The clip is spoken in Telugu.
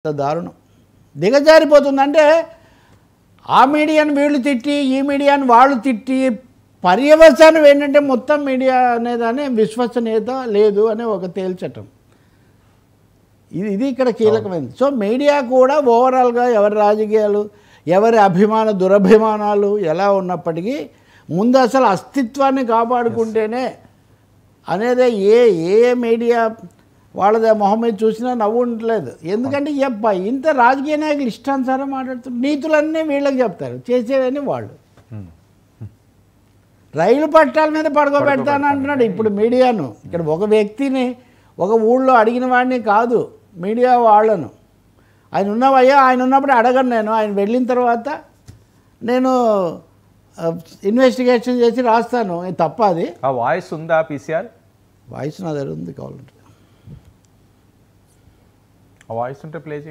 దారుణం దిగజారిపోతుందంటే ఆ మీడియాను వీళ్ళు తిట్టి ఈ మీడియాను వాళ్ళు తిట్టి పర్యవసానం ఏంటంటే మొత్తం మీడియా అనేదాన్ని విశ్వసనీయత లేదు అనే ఒక తేల్చటం ఇది ఇక్కడ కీలకమైనది. సో మీడియా కూడా ఓవరాల్గా ఎవరి రాజకీయాలు ఎవరి దురభిమానాలు ఎలా ఉన్నప్పటికీ ముందు అసలు అస్తిత్వాన్ని కాపాడుకుంటేనే అనేది ఏ మీడియా వాళ్ళదే మొహం మీద చూసినా నవ్వు ఉండలేదు. ఎందుకంటే ఇంత రాజకీయ నాయకులు ఇష్టానుసారం మాట్లాడుతున్నారు. నీతులన్నీ వీళ్ళకి చెప్తారు, చేసేవన్నీ వాళ్ళు. రైలు పట్టాల మీద పడుకోబెడతాను అంటున్నాడు ఇప్పుడు మీడియాను. ఇక్కడ ఒక వ్యక్తిని ఒక ఊళ్ళో అడిగిన వాడిని కాదు, మీడియా వాళ్ళను. ఆయన ఉన్నవయ్యా, ఆయన ఉన్నప్పుడు అడగను నేను. ఆయన వెళ్ళిన తర్వాత నేను ఇన్వెస్టిగేషన్ చేసి రాస్తాను. తప్ప అది ఆ వాయిస్ ఉందా? పీసీఆర్ వాయిస్ నా దగ్గర ఉంది, కావాలంటే ఆ వాయిస్ ఉంటే ప్లే చేయండి.